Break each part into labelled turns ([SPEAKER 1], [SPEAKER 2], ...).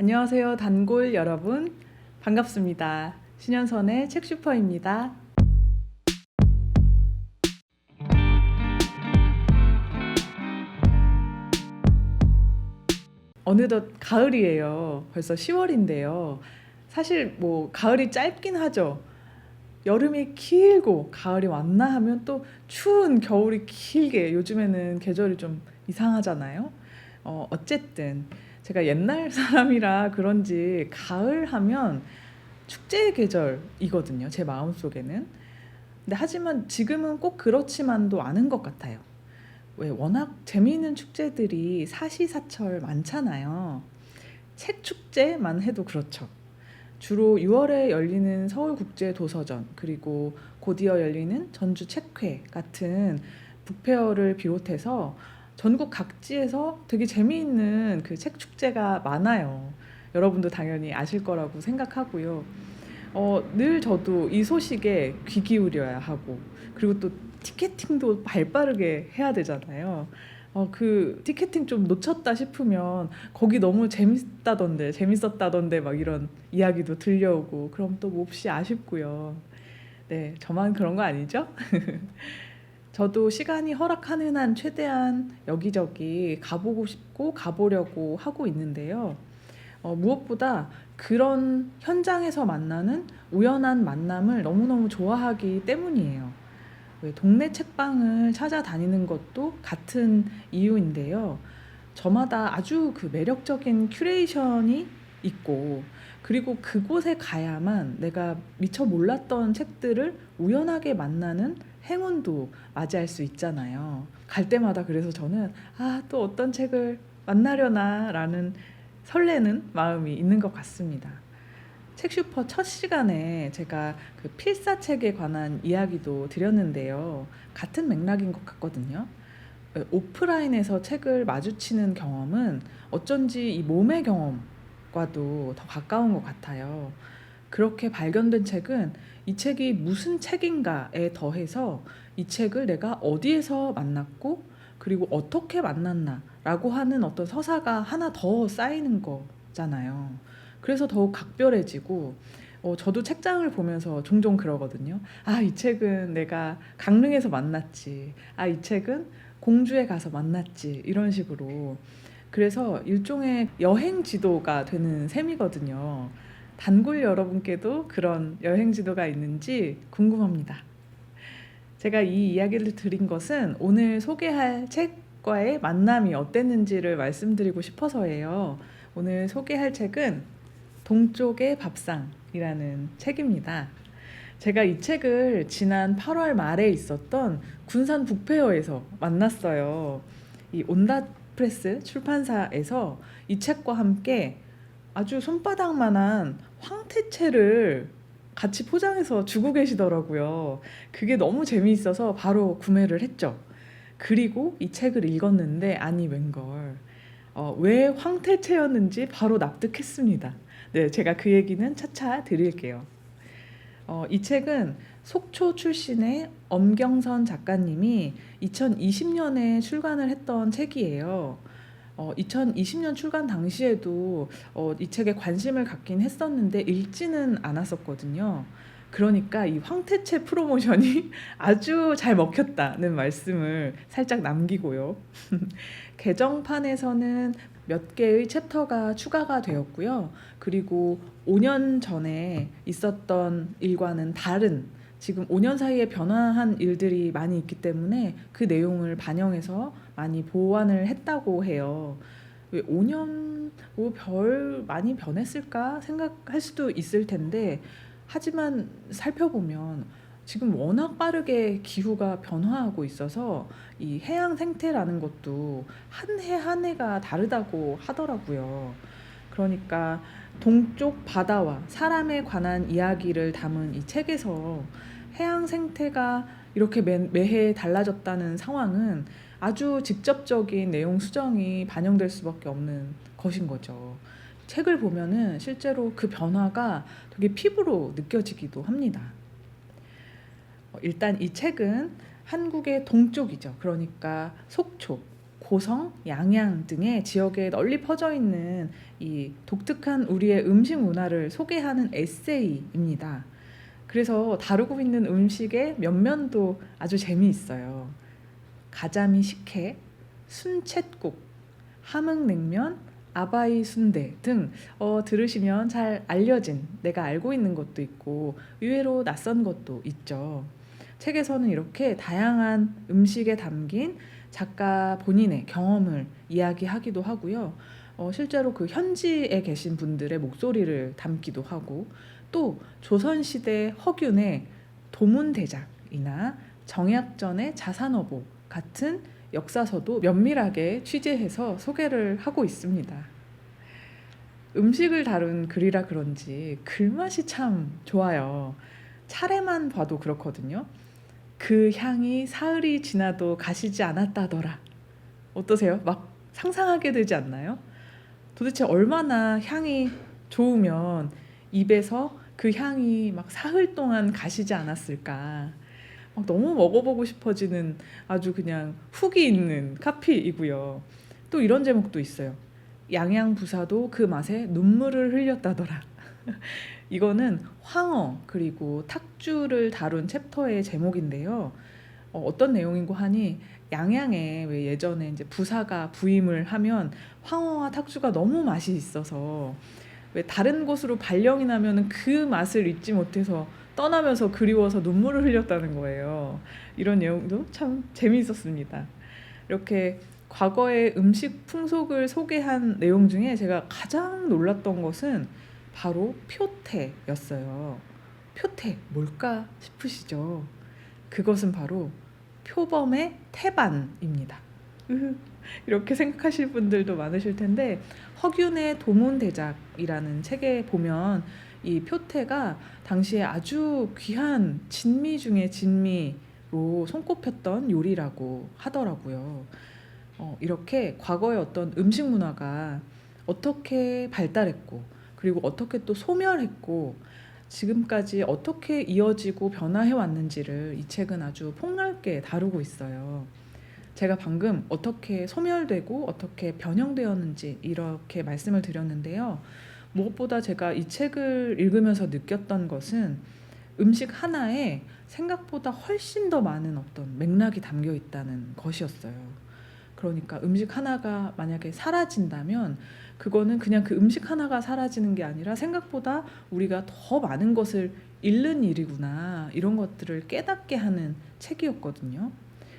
[SPEAKER 1] 안녕하세요, 단골 여러분. 반갑습니다. 신현선의 책슈퍼입니다. 어느덧 가을이에요. 벌써 10월인데요. 사실 가을이 짧긴 하죠. 여름이 길고 가을이 왔나 하면 또 추운 겨울이 길게, 요즘에는 계절이 좀 이상하잖아요. 어쨌든 제가 옛날 사람이라 그런지 가을 하면 축제의 계절이거든요, 제 마음속에는. 근데 하지만 지금은 꼭 그렇지만도 않은 것 같아요. 왜 워낙 재미있는 축제들이 사시사철 많잖아요. 책 축제만 해도 그렇죠. 주로 6월에 열리는 서울국제도서전, 그리고 곧이어 열리는 전주책회 같은 북페어를 비롯해서 전국 각지에서 되게 재미있는 그 책 축제가 많아요. 여러분도 당연히 아실 거라고 생각하고요. 늘 저도 이 소식에 귀 기울여야 하고, 그리고 또 티켓팅도 발빠르게 해야 되잖아요. 그 티켓팅 좀 놓쳤다 싶으면 거기 너무 재밌었다던데 막 이런 이야기도 들려오고, 그럼 또 몹시 아쉽고요. 네, 저만 그런 거 아니죠? 저도 시간이 허락하는 한 최대한 여기저기 가보고 싶고 가보려고 하고 있는데요. 무엇보다 그런 현장에서 만나는 우연한 만남을 너무너무 좋아하기 때문이에요. 왜 동네 책방을 찾아다니는 것도 같은 이유인데요. 저마다 아주 그 매력적인 큐레이션이 있고, 그리고 그곳에 가야만 내가 미처 몰랐던 책들을 우연하게 만나는 행운도 맞이할 수 있잖아요. 갈 때마다 그래서 저는 또 어떤 책을 만나려나 라는 설레는 마음이 있는 것 같습니다. 책슈퍼 첫 시간에 제가 그 필사책에 관한 이야기도 드렸는데요. 같은 맥락인 것 같거든요. 오프라인에서 책을 마주치는 경험은 어쩐지 이 몸의 경험과도 더 가까운 것 같아요. 그렇게 발견된 책은 이 책이 무슨 책인가에 더해서 이 책을 내가 어디에서 만났고, 그리고 어떻게 만났나라고 하는 어떤 서사가 하나 더 쌓이는 거잖아요. 그래서 더욱 각별해지고, 저도 책장을 보면서 종종 그러거든요. 이 책은 내가 강릉에서 만났지. 이 책은 공주에 가서 만났지. 이런 식으로. 그래서 일종의 여행 지도가 되는 셈이거든요. 단골 여러분께도 그런 여행 지도가 있는지 궁금합니다. 제가 이 이야기를 드린 것은 오늘 소개할 책과의 만남이 어땠는지를 말씀드리고 싶어서예요. 오늘 소개할 책은 동쪽의 밥상이라는 책입니다. 제가 이 책을 지난 8월 말에 있었던 군산 북페어에서 만났어요. 이 온다 프레스 출판사에서 이 책과 함께 아주 손바닥만한 황태채를 같이 포장해서 주고 계시더라고요. 그게 너무 재미있어서 바로 구매를 했죠. 그리고 이 책을 읽었는데 아니 웬걸. 왜 황태채였는지 바로 납득했습니다. 네, 제가 그 얘기는 차차 드릴게요. 이 책은 속초 출신의 엄경선 작가님이 2020년에 출간을 했던 책이에요. 2020년 출간 당시에도 이 책에 관심을 갖긴 했었는데 읽지는 않았었거든요. 그러니까 이 황태채 프로모션이 아주 잘 먹혔다는 말씀을 살짝 남기고요. 개정판에서는 몇 개의 챕터가 추가가 되었고요. 그리고 5년 전에 있었던 일과는 다른, 지금 5년 사이에 변화한 일들이 많이 있기 때문에 그 내용을 반영해서 많이 보완을 했다고 해요. 왜 5년 별 많이 변했을까 생각할 수도 있을 텐데, 하지만 살펴보면 지금 워낙 빠르게 기후가 변화하고 있어서 이 해양 생태라는 것도 한 해 한 해가 다르다고 하더라고요. 그러니까 동쪽 바다와 사람에 관한 이야기를 담은 이 책에서 해양 생태가 이렇게 매해 달라졌다는 상황은 아주 직접적인 내용 수정이 반영될 수밖에 없는 것인 거죠. 책을 보면은 실제로 그 변화가 되게 피부로 느껴지기도 합니다. 일단 이 책은 한국의 동쪽이죠. 그러니까 속초, 고성, 양양 등의 지역에 널리 퍼져 있는 이 독특한 우리의 음식 문화를 소개하는 에세이입니다. 그래서 다루고 있는 음식의 면면도 아주 재미있어요. 가자미 식혜, 순쳇국, 함흥냉면, 아바이 순대 등 들으시면 잘 알려진, 내가 알고 있는 것도 있고 의외로 낯선 것도 있죠. 책에서는 이렇게 다양한 음식에 담긴 작가 본인의 경험을 이야기하기도 하고요. 실제로 그 현지에 계신 분들의 목소리를 담기도 하고, 또 조선시대 허균의 도문대작이나 정약전의 자산어보 같은 역사서도 면밀하게 취재해서 소개를 하고 있습니다. 음식을 다룬 글이라 그런지 글맛이 참 좋아요. 차례만 봐도 그렇거든요. 그 향이 사흘이 지나도 가시지 않았다더라. 어떠세요? 막 상상하게 되지 않나요? 도대체 얼마나 향이 좋으면 입에서 그 향이 막 사흘 동안 가시지 않았을까. 막 너무 먹어보고 싶어지는 아주 그냥 훅이 있는 카피이고요. 또 이런 제목도 있어요. 양양부사도 그 맛에 눈물을 흘렸다더라. 이거는 황어 그리고 탁주를 다룬 챕터의 제목인데요. 어떤 내용인고 하니, 양양에 왜 예전에 이제 부사가 부임을 하면 황어와 탁주가 너무 맛이 있어서 왜 다른 곳으로 발령이 나면은 그 맛을 잊지 못해서 떠나면서 그리워서 눈물을 흘렸다는 거예요. 이런 내용도 참 재미있었습니다. 이렇게 과거의 음식 풍속을 소개한 내용 중에 제가 가장 놀랐던 것은 바로 표태였어요. 표태 뭘까 싶으시죠? 그것은 바로 표범의 태반입니다. 이렇게 생각하실 분들도 많으실 텐데, 허균의 도문대작이라는 책에 보면 이 표태가 당시에 아주 귀한 진미 중에 진미로 손꼽혔던 요리라고 하더라고요. 이렇게 과거의 어떤 음식 문화가 어떻게 발달했고, 그리고 어떻게 또 소멸했고, 지금까지 어떻게 이어지고 변화해 왔는지를 이 책은 아주 폭넓게 다루고 있어요. 제가 방금 어떻게 소멸되고 어떻게 변형되었는지 이렇게 말씀을 드렸는데요. 무엇보다 제가 이 책을 읽으면서 느꼈던 것은 음식 하나에 생각보다 훨씬 더 많은 어떤 맥락이 담겨 있다는 것이었어요. 그러니까 음식 하나가 만약에 사라진다면 그거는 그냥 그 음식 하나가 사라지는 게 아니라 생각보다 우리가 더 많은 것을 잃는 일이구나, 이런 것들을 깨닫게 하는 책이었거든요.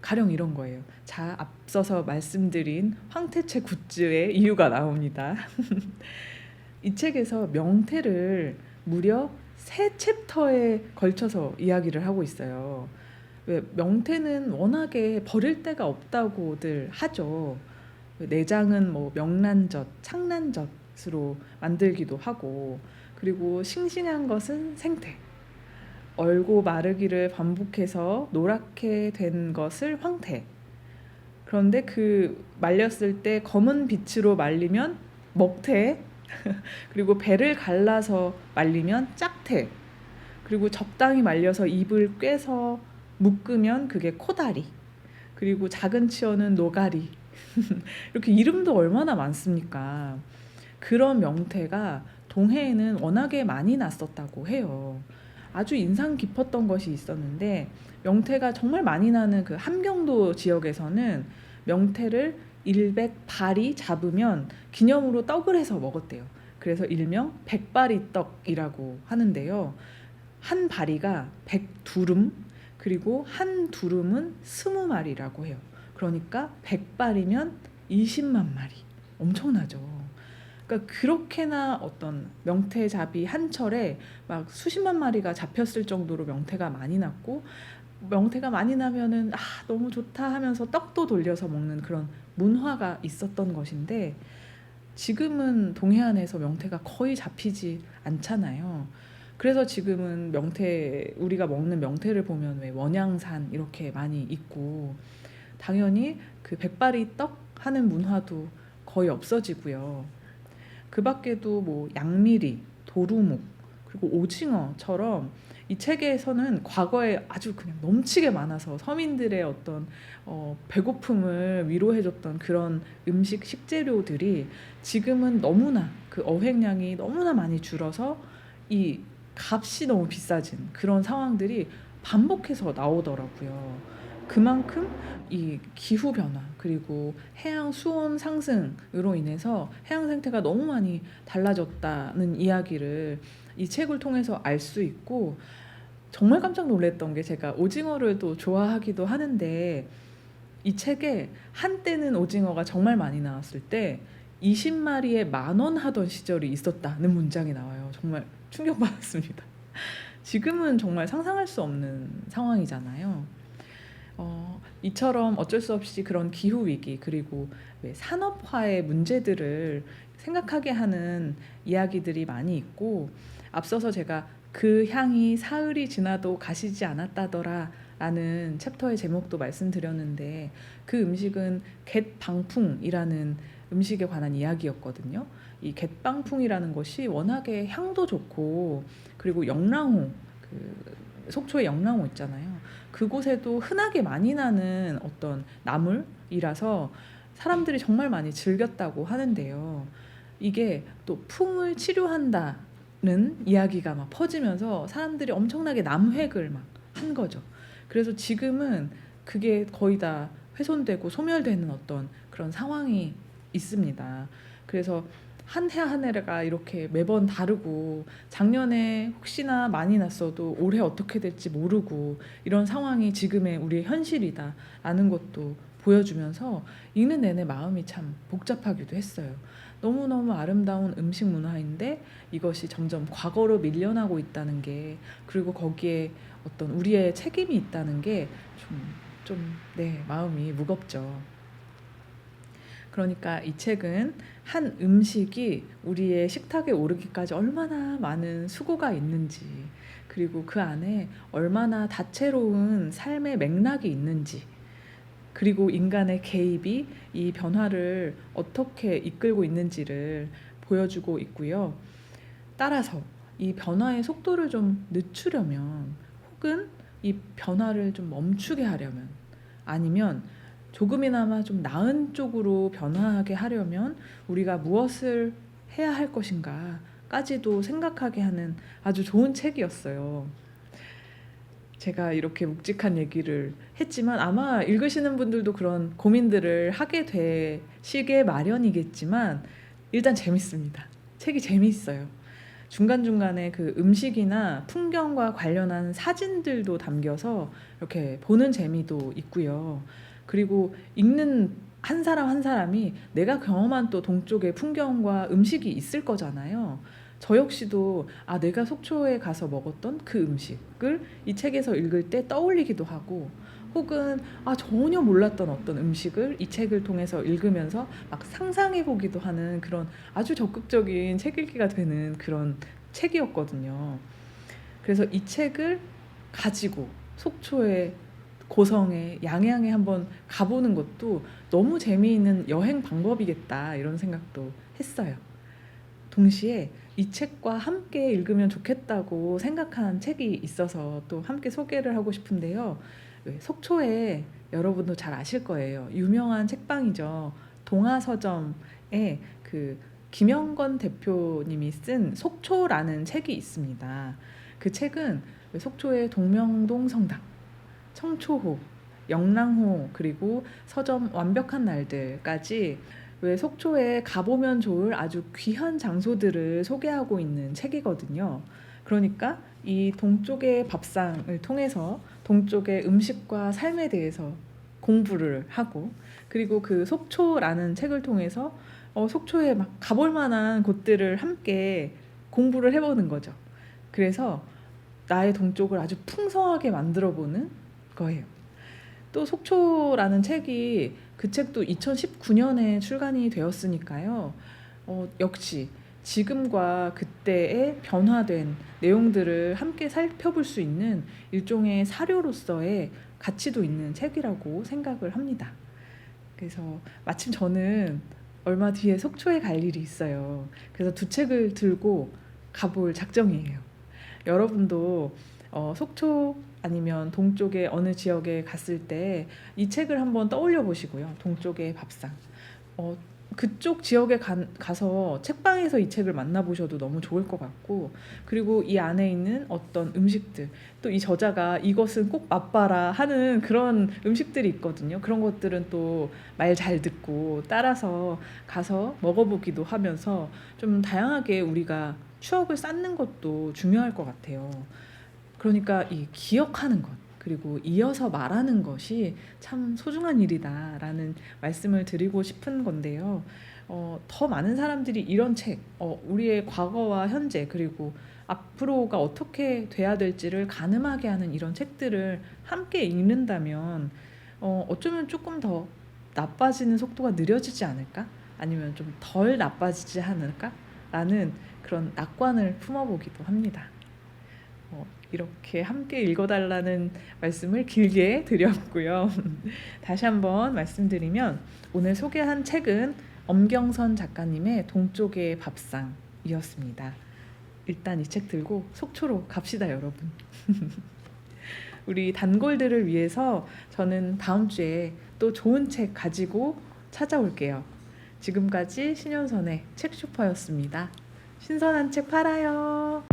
[SPEAKER 1] 가령 이런 거예요. 자, 앞서서 말씀드린 황태채 굿즈의 이유가 나옵니다. 이 책에서 명태를 무려 3챕터에 걸쳐서 이야기를 하고 있어요. 왜 명태는 워낙에 버릴 데가 없다고들 하죠. 내장은 뭐 명란젓, 창란젓으로 만들기도 하고, 그리고 싱싱한 것은 생태, 얼고 마르기를 반복해서 노랗게 된 것을 황태. 그런데 그 말렸을 때 검은 빛으로 말리면 먹태, 그리고 배를 갈라서 말리면 짝태, 그리고 적당히 말려서 잎을 꿰서 묶으면 그게 코다리, 그리고 작은 치어는 노가리. 이렇게 이름도 얼마나 많습니까? 그런 명태가 동해에는 워낙에 많이 났었다고 해요. 아주 인상 깊었던 것이 있었는데, 명태가 정말 많이 나는 그 함경도 지역에서는 명태를 100바리 잡으면 기념으로 떡을 해서 먹었대요. 그래서 일명 100바리 떡이라고 하는데요. 한 바리가 100두름, 그리고 한 두름은 20마리라고 해요. 그러니까 100바리면 20만 마리. 엄청나죠. 그러니까 그렇게나 어떤 명태잡이 한 철에 막 수십만 마리가 잡혔을 정도로 명태가 많이 났고, 명태가 많이 나면은 너무 좋다 하면서 떡도 돌려서 먹는 그런 문화가 있었던 것인데, 지금은 동해안에서 명태가 거의 잡히지 않잖아요. 그래서 지금은 명태, 우리가 먹는 명태를 보면 왜 원양산 이렇게 많이 있고, 당연히 그 100바리 떡 하는 문화도 거의 없어지고요. 그 밖에도 뭐 양미리, 도루묵, 그리고 오징어처럼 이 책에서는 과거에 아주 그냥 넘치게 많아서 서민들의 어떤 배고픔을 위로해줬던 그런 음식 식재료들이 지금은 너무나 그 어획량이 너무나 많이 줄어서 이 값이 너무 비싸진 그런 상황들이 반복해서 나오더라고요. 그만큼 이 기후 변화 그리고 해양 수온 상승으로 인해서 해양 생태가 너무 많이 달라졌다는 이야기를 이 책을 통해서 알 수 있고, 정말 깜짝 놀랐던 게, 제가 오징어를 또 좋아하기도 하는데 이 책에 한때는 오징어가 정말 많이 나왔을 때 20마리에 10,000원 하던 시절이 있었다는 문장이 나와요. 정말 충격받았습니다. 지금은 정말 상상할 수 없는 상황이잖아요. 이처럼 어쩔 수 없이 그런 기후 위기 그리고 왜 산업화의 문제들을 생각하게 하는 이야기들이 많이 있고, 앞서서 제가 그 향이 사흘이 지나도 가시지 않았다더라 라는 챕터의 제목도 말씀드렸는데, 그 음식은 갯방풍이라는 음식에 관한 이야기였거든요. 이 갯방풍이라는 것이 워낙에 향도 좋고, 그리고 영랑호, 속초의 영랑호 있잖아요. 그곳에도 흔하게 많이 나는 어떤 나물이라서 사람들이 정말 많이 즐겼다고 하는데요. 이게 또 풍을 치료한다는 이야기가 막 퍼지면서 사람들이 엄청나게 남획을 막 한 거죠. 그래서 지금은 그게 거의 다 훼손되고 소멸되는 어떤 그런 상황이 있습니다. 그래서 한 해 한 해가 이렇게 매번 다르고, 작년에 혹시나 많이 났어도 올해 어떻게 될지 모르고 이런 상황이 지금의 우리의 현실이다라는 것도 보여주면서 읽는 내내 마음이 참 복잡하기도 했어요. 너무너무 아름다운 음식 문화인데 이것이 점점 과거로 밀려나고 있다는 게, 그리고 거기에 어떤 우리의 책임이 있다는 게 네, 마음이 무겁죠. 그러니까 이 책은 한 음식이 우리의 식탁에 오르기까지 얼마나 많은 수고가 있는지, 그리고 그 안에 얼마나 다채로운 삶의 맥락이 있는지, 그리고 인간의 개입이 이 변화를 어떻게 이끌고 있는지를 보여주고 있고요. 따라서 이 변화의 속도를 좀 늦추려면, 혹은 이 변화를 좀 멈추게 하려면, 아니면 조금이나마 좀 나은 쪽으로 변화하게 하려면 우리가 무엇을 해야 할 것인가까지도 생각하게 하는 아주 좋은 책이었어요. 제가 이렇게 묵직한 얘기를 했지만 아마 읽으시는 분들도 그런 고민들을 하게 되시게 마련이겠지만, 일단 재밌습니다. 책이 재밌어요. 중간중간에 그 음식이나 풍경과 관련한 사진들도 담겨서 이렇게 보는 재미도 있고요. 그리고 읽는 한 사람 한 사람이 내가 경험한 또 동쪽의 풍경과 음식이 있을 거잖아요. 저 역시도 내가 속초에 가서 먹었던 그 음식을 이 책에서 읽을 때 떠올리기도 하고, 혹은 전혀 몰랐던 어떤 음식을 이 책을 통해서 읽으면서 막 상상해 보기도 하는 그런 아주 적극적인 책 읽기가 되는 그런 책이었거든요. 그래서 이 책을 가지고 속초의 고성에 양양에 한번 가보는 것도 너무 재미있는 여행 방법이겠다, 이런 생각도 했어요. 동시에 이 책과 함께 읽으면 좋겠다고 생각한 책이 있어서 또 함께 소개를 하고 싶은데요. 속초에 여러분도 잘 아실 거예요. 유명한 책방이죠. 동아서점에 그 김영건 대표님이 쓴 속초라는 책이 있습니다. 그 책은 속초의 동명동 성당, 청초호, 영랑호, 그리고 서점 완벽한 날들까지 왜 속초에 가보면 좋을 아주 귀한 장소들을 소개하고 있는 책이거든요. 그러니까 이 동쪽의 밥상을 통해서 동쪽의 음식과 삶에 대해서 공부를 하고, 그리고 그 속초라는 책을 통해서 속초에 막 가볼 만한 곳들을 함께 공부를 해보는 거죠. 그래서 나의 동쪽을 아주 풍성하게 만들어보는 거예요. 또 속초라는 책이, 그 책도 2019년에 출간이 되었으니까요. 역시 지금과 그때의 변화된 내용들을 함께 살펴볼 수 있는 일종의 사료로서의 가치도 있는 책이라고 생각을 합니다. 그래서 마침 저는 얼마 뒤에 속초에 갈 일이 있어요. 그래서 두 책을 들고 가볼 작정이에요. 여러분도 속초 아니면 동쪽의 어느 지역에 갔을 때 이 책을 한번 떠올려 보시고요. 동쪽의 밥상. 어, 그쪽 지역에 가서 책방에서 이 책을 만나보셔도 너무 좋을 것 같고, 그리고 이 안에 있는 어떤 음식들, 또 이 저자가 이것은 꼭 맛봐라 하는 그런 음식들이 있거든요. 그런 것들은 또 말 잘 듣고 따라서 가서 먹어보기도 하면서 좀 다양하게 우리가 추억을 쌓는 것도 중요할 것 같아요. 그러니까 이 기억하는 것, 그리고 이어서 말하는 것이 참 소중한 일이다라는 말씀을 드리고 싶은 건데요. 더 많은 사람들이 이런 책, 우리의 과거와 현재, 그리고 앞으로가 어떻게 돼야 될지를 가늠하게 하는 이런 책들을 함께 읽는다면, 어쩌면 조금 더 나빠지는 속도가 느려지지 않을까? 아니면 좀 덜 나빠지지 않을까? 라는 그런 낙관을 품어보기도 합니다. 이렇게 함께 읽어달라는 말씀을 길게 드렸고요. 다시 한번 말씀드리면 오늘 소개한 책은 엄경선 작가님의 동쪽의 밥상이었습니다. 일단 이 책 들고 속초로 갑시다, 여러분. 우리 단골들을 위해서 저는 다음 주에 또 좋은 책 가지고 찾아올게요. 지금까지 신현선의 책슈퍼였습니다. 신선한 책 팔아요.